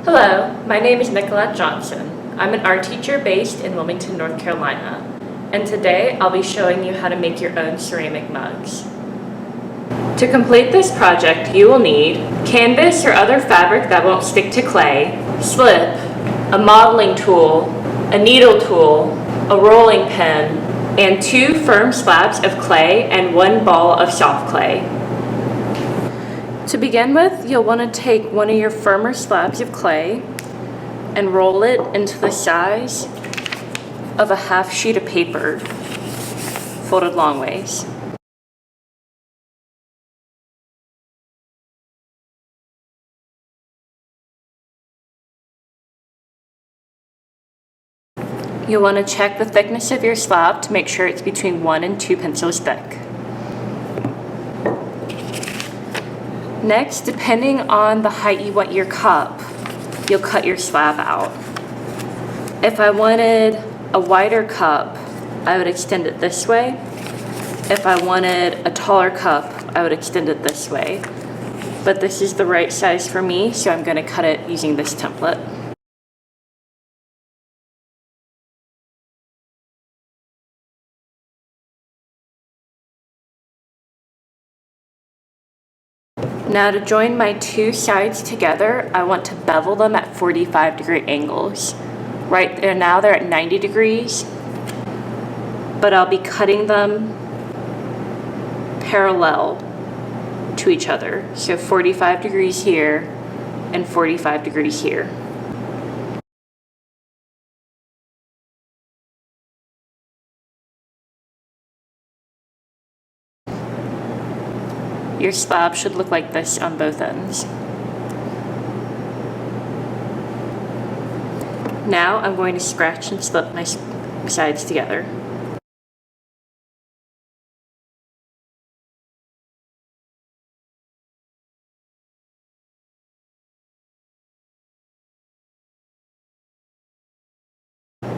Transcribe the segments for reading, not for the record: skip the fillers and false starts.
Hello, my name is Nicolette Johnson. I'm an art teacher based in Wilmington, North Carolina, and today I'll be showing you how to make your own ceramic mugs. To complete this project, you will need canvas or other fabric that won't stick to clay, slip, a modeling tool, a needle tool, a rolling pin, and 2 firm slabs of clay and 1 ball of soft clay. To begin with, you'll want to take one of your firmer slabs of clay and roll it into the size of a half sheet of paper, folded long ways. You'll want to check the thickness of your slab to make sure it's between 1 and 2 pencils thick. Next, depending on the height you want your cup, you'll cut your slab out. If I wanted a wider cup, I would extend it this way. If I wanted a taller cup, I would extend it this way. But this is the right size for me, so I'm going to cut it using this template. Now to join my 2 sides together, I want to bevel them at 45-degree angles. Right there now they're at 90 degrees, but I'll be cutting them parallel to each other. So 45 degrees here and 45 degrees here. Your slab should look like this on both ends. Now I'm going to scratch and slip my sides together.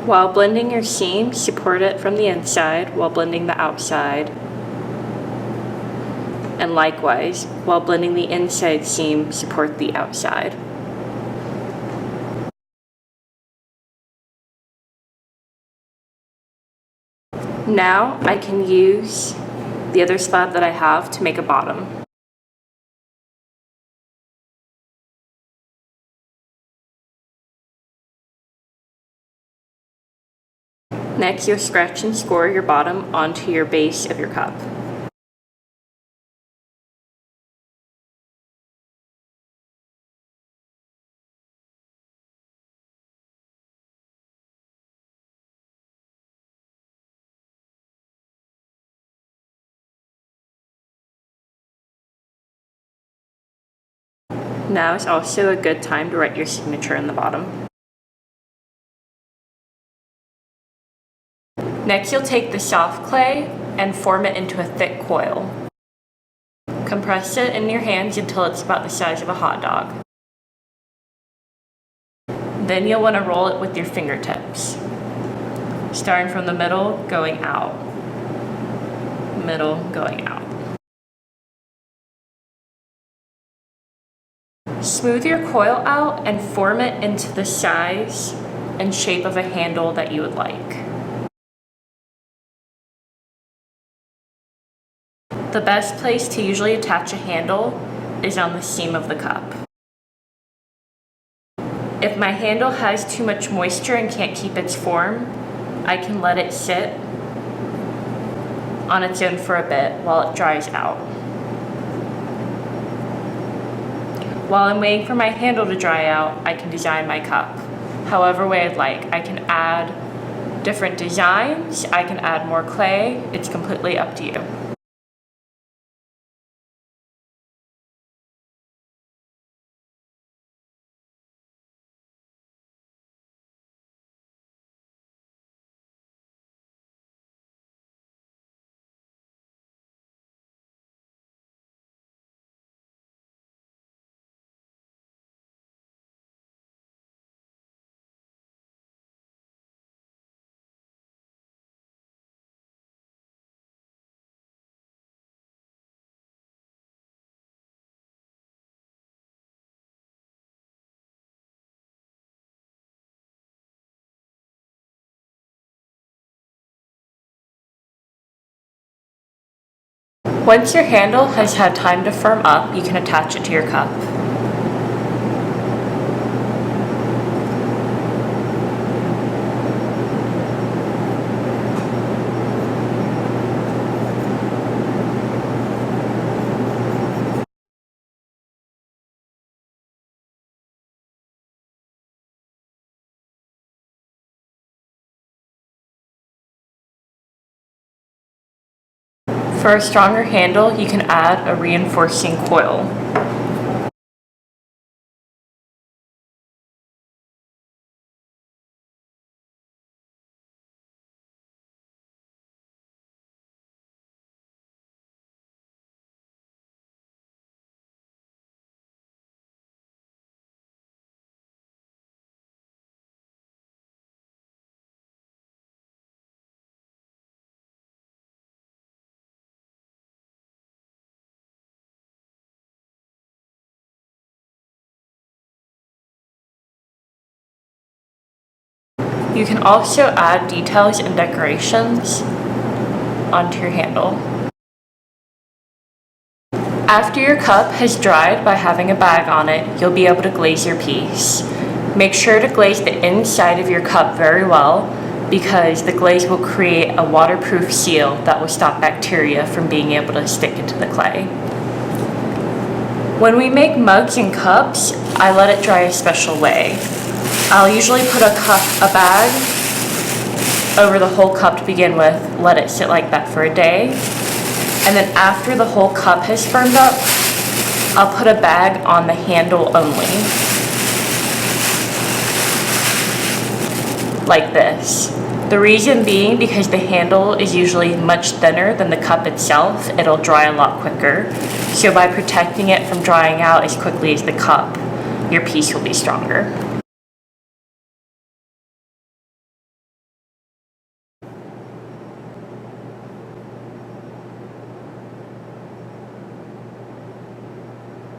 While blending your seam, support it from the inside while blending the outside. And likewise, while blending the inside seam, support the outside. Now I can use the other slab that I have to make a bottom. Next, you'll scratch and score your bottom onto your base of your cup. Now is also a good time to write your signature in the bottom. Next, you'll take the soft clay and form it into a thick coil. Compress it in your hands until it's about the size of a hot dog. Then you'll want to roll it with your fingertips, starting from the middle, going out. Middle, going out. Smooth your coil out and form it into the size and shape of a handle that you would like. The best place to usually attach a handle is on the seam of the cup. If my handle has too much moisture and can't keep its form, I can let it sit on its own for a bit while it dries out. While I'm waiting for my handle to dry out, I can design my cup however way I'd like. I can add different designs, I can add more clay, it's completely up to you. Once your handle has had time to firm up, you can attach it to your cup. For a stronger handle, you can add a reinforcing coil. You can also add details and decorations onto your handle. After your cup has dried by having a bag on it, you'll be able to glaze your piece. Make sure to glaze the inside of your cup very well because the glaze will create a waterproof seal that will stop bacteria from being able to stick into the clay. When we make mugs and cups, I let it dry a special way. I'll usually put a bag over the whole cup to begin with, let it sit like that for a day, and then after the whole cup has firmed up, I'll put a bag on the handle only, like this. The reason being because the handle is usually much thinner than the cup itself, it'll dry a lot quicker. So by protecting it from drying out as quickly as the cup, your piece will be stronger.